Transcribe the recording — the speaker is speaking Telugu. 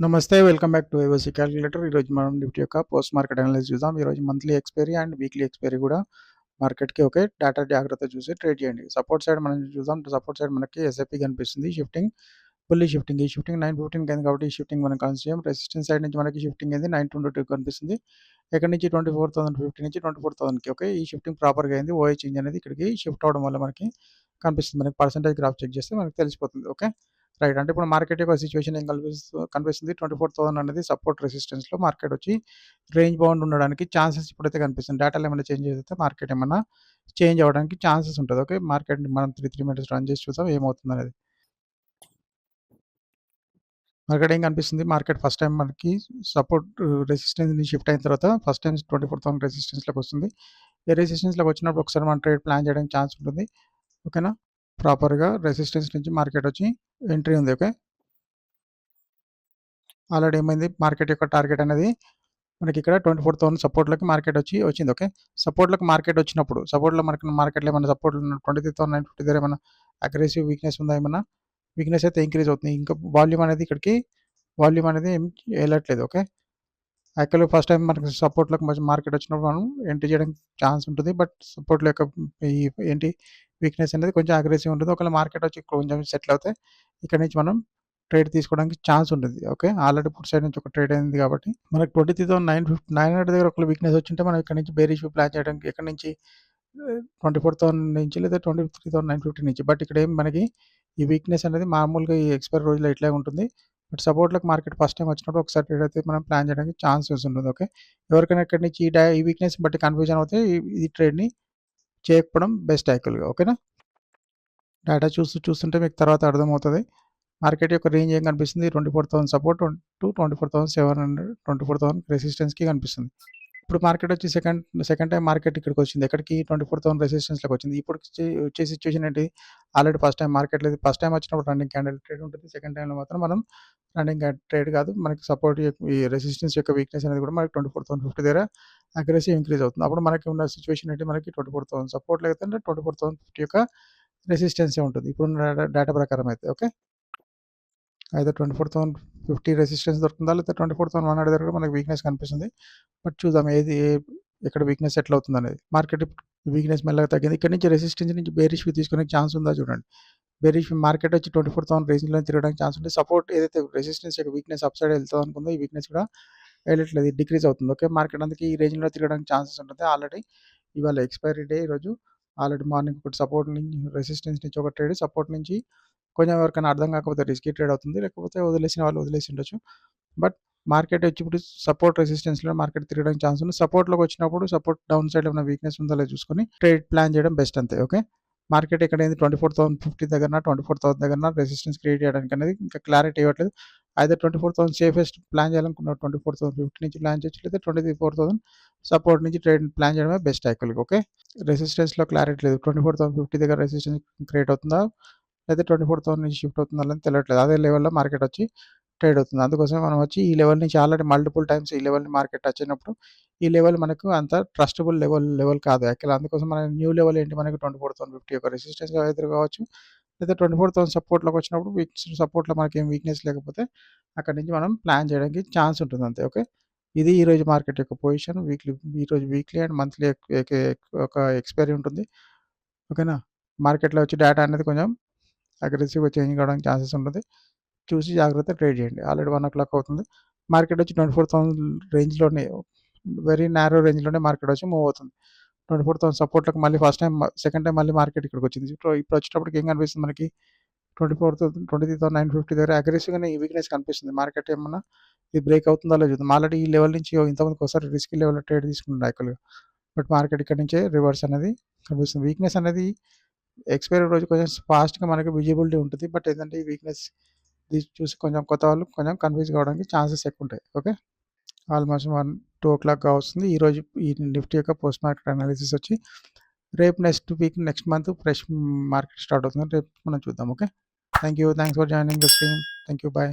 నమస్తే. Welcome back to IOC calculator. ఈరోజు మనం నిఫ్టీ యొక్క పోస్ట్ మార్కెట్ అనాలిసిస్ చూద్దాం. ఈరోజు monthly expiry and weekly expiry కూడా మార్కెట్‌కి ఓకే. డేటా జాగ్రత్తగా చూసి ట్రేడ్ చేయండి. సపోర్ట్ సైడ్ మనం చూద్దాం. సపోర్ట్ సైడ్ మనకి ఎస్ఐపి కనిపిస్తుంది. Fully shifting. ఈ షిఫ్టింగ్ 9:15 అయింది కాబట్టి ఈ షిఫ్టింగ్ మనం కన్సిడర్ చేయం. రెసిస్టెన్స్ సైడ్ నుంచి మనకి షిఫ్టింగ్ అయింది 9:22 కనిపిస్తుంది. ఎక్కడి నుంచి 24,050 నుంచి 24,000కి ఓకే. ఈ షిఫ్టింగ్ ప్రాపర్‌గా అయింది. ఓఐ చేంజ్ అనేది ఇక్కడికి షిఫ్ట్ అవ్వడం వల్ల మనకి కనిపిస్తుంది. మనకి పర్సెంటేజ్ గ్రాఫ్ చెక్ చేస్తే మనకు తెలిసిపోతుంది. ఓకే. రైట్. అంటే ఇప్పుడు మార్కెట్ యొక్క సిట్యుయేషన్ ఏం కనిపిస్తుంది 24,000 అనేది సపోర్ట్ రెసిస్టెన్స్‌లో మార్కెట్ వచ్చి రేంజ్ బౌండ్ ఉండడానికి ఛాన్సెస్ ఇప్పుడైతే కనిపిస్తుంది. డేటాలో ఏమైనా చేంజ్ అయితే మార్కెట్ ఏమన్నా చేంజ్ అవ్వడానికి ఛాన్సెస్ ఉంటది. ఓకే. మార్కెట్‌ని మనం 3 మినిట్స్ రన్ చేసి చూద్దాం ఏమవుతుందనేది. మార్కెట్ ఏం కనిపిస్తుంది మార్కెట్ ఫస్ట్ టైం మనకి సపోర్ట్ రెసిస్టెన్స్ నుంచి షిఫ్ట్ అయిన తర్వాత ఫస్ట్ టైం 24,000 రెసిస్టెన్స్‌లోకి వస్తుంది. ఈ రెసిస్టెన్స్‌లోకి వచ్చినప్పుడు ఒకసారి మనం ట్రేడ్ ప్లాన్ చేయడానికి ఛాన్స్ ఉంటుంది. ఓకేనా. ప్రాపర్‌గా రెసిస్టెన్స్ నుంచి మార్కెట్ వచ్చి ఎంట్రీ ఉంది. ఓకే. ఆల్రెడీ ఏమైంది మార్కెట్ యొక్క టార్గెట్ అనేది మనకి ఇక్కడ 24,000 సపోర్ట్‌లోకి మార్కెట్ వచ్చింది. ఓకే. సపోర్ట్‌లోకి మార్కెట్ వచ్చినప్పుడు సపోర్ట్‌లో మనకి మార్కెట్‌లో ఏమైనా సపోర్ట్ 23,950 దగ్గర ఏమైనా అగ్రెసివ్ వీక్‌నెస్ ఉందా ఏమన్నా? వీక్‌నెస్ అయితే ఇంక్రీజ్ అవుతుంది. ఇంకా వాల్యూమ్ అనేది ఏం ఎళ్ళట్లేదు. ఓకే. యాక్చువల్‌గా ఫస్ట్ టైమ్ మనకి సపోర్ట్‌లోకి మార్కెట్ వచ్చినప్పుడు మనం ఎంట్రీ చేయడానికి ఛాన్స్ ఉంటుంది. బట్ సపోర్ట్‌లో యొక్క ఈ ఏంటి వీక్‌నెస్ అనేది కొంచెం అగ్రెసివ్ ఉంటుంది. ఒకవేళ మార్కెట్ వచ్చి కొంచెం సెటిల్ అవుతే ఇక్కడి నుంచి మనం ట్రేడ్ తీసుకోవడానికి ఛాన్స్ ఉంటుంది. ఓకే. ఆల్రెడీ పుట్ సైడ్ నుంచి ఒక ట్రేడ్ అయింది కాబట్టి మనకు 23,900 దగ్గర ఒకవేళ వీక్‌నెస్ వచ్చింటే మనం ఇక్కడ నుంచి బేరిష్ ప్లాన్ చేయడానికి ఎక్కడి నుంచి 24,000 నుంచి లేదా 23,950 నుంచి. బట్ ఇక్కడ ఏం మనకి ఈ వీక్‌నెస్ అనేది మామూలుగా ఈ ఎక్స్‌పైరీ రోజులో ఇట్లే ఉంటుంది. బట్ సపోర్ట్‌లోకి మార్కెట్ ఫస్ట్ టైమ్ వచ్చినప్పుడు ఒకసారి ట్రేడ్ అయితే మనం ప్లాన్ చేయడానికి ఛాన్సెస్ ఉంటుంది. ఓకే. ఎవరికైనా ఇక్కడి నుంచి ఈ వీక్‌నెస్ బట్టి కన్‌ఫ్యూజన్ అవుతే ఈ ట్రేడ్‌ని చేయకపోవడం బెస్ట్ యాక్చువల్‌గా. ఓకేనా. డేటా చూస్తుంటే మీకు తర్వాత అర్థమవుతది. మార్కెట్ యొక్క రేంజ్ ఏం కనిపిస్తుంది 24,000 సపోర్ట్ టు 24,700 24,000 రెసిస్టెన్స్‌కి కనిపిస్తుంది. ఇప్పుడు మార్కెట్ వచ్చి సెకండ్ టైమ్ మార్కెట్ ఇక్కడికొచ్చింది. ఎక్కడికి 24,000 రెసిస్టెన్స్‌లోకి వచ్చింది. ఇప్పుడు వచ్చే సిట్యుయేషన్ ఏంటి? ఆల్రెడీ ఫస్ట్ టైమ్ మార్కెట్‌లో ఇది ఫస్ట్ టైమ్ వచ్చినప్పుడు రన్నింగ్ క్యాండిల్ ట్రేడ్ ఉంటుంది. సెకండ్ టైమ్‌లో మాత్రం మనం రన్నింగ్ ట్రేడ్ కాదు. మనకి సపోర్ట్ ఈ రెసిస్టెన్స్ యొక్క వీక్‌నెస్ అనేది కూడా మనకి 24,050 దగ్గర అగ్రెసివ్ ఇంక్రీజ్ అవుతుంది. అప్పుడు మనకి ఉన్న సిట్యుయేషన్ ఏంటి? మనకి 24,000 సపోర్ట్ లేకపోతే 24,050 యొక్క రెసిస్టెన్సే ఉంటుంది. ఇప్పుడున్న డేటా ప్రకారం అయితే. ఓకే. అయితే 24,050 రెసిస్టెన్స్ దొరుకుతుందా? లేకపోతే 24,100 దగ్గర మనకి వీక్‌నెస్ కనిపిస్తుంది. బట్ చూద్దాం ఎక్కడ వీక్‌నెస్ సెటిల్ అవుతుందనేది. మార్కెట్ వీక్‌నెస్ మెల్లగా తగ్గింది. ఇక్కడ నుంచి రెసిస్టెన్స్ నుంచి బేరిష్ వ్యూ తీసుకునే ఛాన్స్ ఉందా చూడండి. బేరిష్ మార్కెట్ వచ్చి 24,000 రేంజ్‌లో తిరగడానికి ఛాన్స్ ఉంది. సపోర్ట్ ఏదైతే రెసిస్టెన్స్ యొక్క వీక్‌నెస్ అప్ సైడ్ వెళ్తదనుకుందో ఈ వీక్‌నెస్ కూడా వెళ్ళట్లేదు. డిక్రీజ్ అవుతుంది. ఓకే. మార్కెట్ అందుకే ఈ రేంజ్‌లో తిరగడానికి ఛాన్సెస్ ఉంటుంది. ఆల్రెడీ ఇవాళ ఎక్స్‌పైరీ డే ఈరోజు. ఆల్రెడీ మార్నింగ్ ఒకటి సపోర్ట్ నుంచి రెసిస్టెన్స్ నుంచి ఒక ట్రేడ్ సపోర్ట్ నుంచి కొంచెం ఎవరికైనా అర్థం కాకపోతే రిస్కీ ట్రేడ్ అవుతుంది. లేకపోతే వదిలేసిన వాళ్ళు వదిలేసి ఉండొచ్చు. బట్ మార్కెట్ వచ్చి ఇప్పుడు సపోర్ట్ రెసిస్టెన్స్‌లో మార్కెట్ తిరగడానికి ఛాన్స్ ఉంది. సపోర్ట్‌లోకి వచ్చినప్పుడు సపోర్ట్ డౌన్ సైడ్ ఏమైనా వీక్‌నెస్ ఉందో లేదో చూసుకొని ట్రేడ్ ప్లాన్ చేయడం బెస్ట్ అంతే. ఓకే. మార్కెట్ ఎక్కడైంది 24,050 దగ్గరన 24,000 దగ్గరన రెసిస్టెన్స్ క్రియేట్ చేయడానికి అనేది ఇంకా క్లారిటీ ఇవ్వట్లేదు. ఐదర్ 24,000 సేఫెస్ట్ ప్లాన్ చేయాలనుకున్న 24,050 నుంచి ప్లాన్ చేయొచ్చు. లేదా 24,000 సపోర్ట్ నుంచి ట్రేడ్ ప్లాన్ చేయడమే బెస్ట్ యాక్చువల్‌గా. ఓకే. రెసిస్టెన్స్‌లో క్లారిటీ లేదు. 24,050 దగ్గర రెసిస్టెన్స్ క్రియేట్ అవుతుందా? లేదా 24,000 నుంచి షిఫ్ట్ అవుతుందా అనేది తెలియట్లేదు. అదే లెవెల్‌లో మార్కెట్ వచ్చి ట్రేడ్ అవుతుంది. అందుకోసమే మనం వచ్చి ఈ లెవెల్ నుంచి ఆల్రెడీ మల్టిపుల్ టైమ్స్ ఈ లెవెల్‌ని మార్కెట్ టచ్ అయినప్పుడు ఈ లెవెల్ మనకు అంత ట్రస్టబుల్ లెవెల్ కాదు యాక్చువల్‌గా. అందుకోసం మన న్యూ లెవెల్ ఏంటి మనకి 24,050 యొక్క రెసిస్టెన్స్‌గా ఎదురు కావచ్చు. లేదా 24,000 సపోర్ట్‌లోకి వచ్చినప్పుడు సపోర్ట్‌లో మనకేం వీక్‌నెస్ లేకపోతే అక్కడి నుంచి మనం ప్లాన్ చేయడానికి ఛాన్స్ ఉంటుంది అంతే. ఓకే. ఇది ఈరోజు మార్కెట్ యొక్క పొజిషన్ ఈరోజు వీక్లీ అండ్ మంత్లీ ఒక ఎక్స్‌పైరీ ఉంటుంది. ఓకేనా. మార్కెట్‌లో వచ్చి డేటా అనేది కొంచెం అగ్రెసివ్‌గా చేంజ్ కావడానికి ఛాన్సెస్ ఉంటుంది. చూసి జాగ్రత్తగా ట్రేడ్ చేయండి. ఆల్రెడీ 1:00 అవుతుంది. మార్కెట్ వచ్చి 24,000 రేంజ్‌లోనే వెరీ నారో రేంజ్‌లోనే మార్కెట్ వచ్చి మూవ్ అవుతుంది. 24,000 సపోర్ట్‌లోకి మళ్ళీ సెకండ్ టైమ్ మళ్ళీ మార్కెట్ ఇక్కడికొచ్చింది. ఇప్పుడు వచ్చేటప్పటికి ఏం కనిపిస్తుంది మనకి 23,950 దగ్గర అగ్రెసివ్‌గానే ఈ వీక్‌నెస్ కనిపిస్తుంది. మార్కెట్ ఏమన్నా ఇది బ్రేక్ అవుతుందో లేదో చూద్దాం. ఆల్రెడీ ఈ లెవెల్ నుంచి ఇంతకుముందుకు ఒకసారి రిస్కీ లెవెల్‌లో ట్రేడ్ తీసుకున్నాను యాక్చువల్‌గా. బట్ మార్కెట్ ఇక్కడి నుంచే రివర్స్ అనేది కనిపిస్తుంది. వీక్‌నెస్ అనేది ఎక్స్‌పైరీ రోజు కొంచెం ఫాస్ట్‌గా మనకి విజిబిలిటీ ఉంటుంది. బట్ ఏంటంటే ఈ వీక్‌నెస్ ఇది చూసి కొంచెం కొత్త వాళ్ళు కొంచెం కన్‌ఫ్యూజ్ కావడానికి ఛాన్సెస్ ఎక్కువుంటాయి. ఓకే. ఆల్‌మోస్ట్ 2:00 కావస్తుంది. ఈరోజు ఈ నిఫ్టీ యొక్క పోస్ట్ మార్కెట్ అనాలిసిస్ వచ్చి రేపు next month fresh market start అవుతుంది. రేపు మనం చూద్దాం. Okay. Thanks for joining the stream. Thank you. By.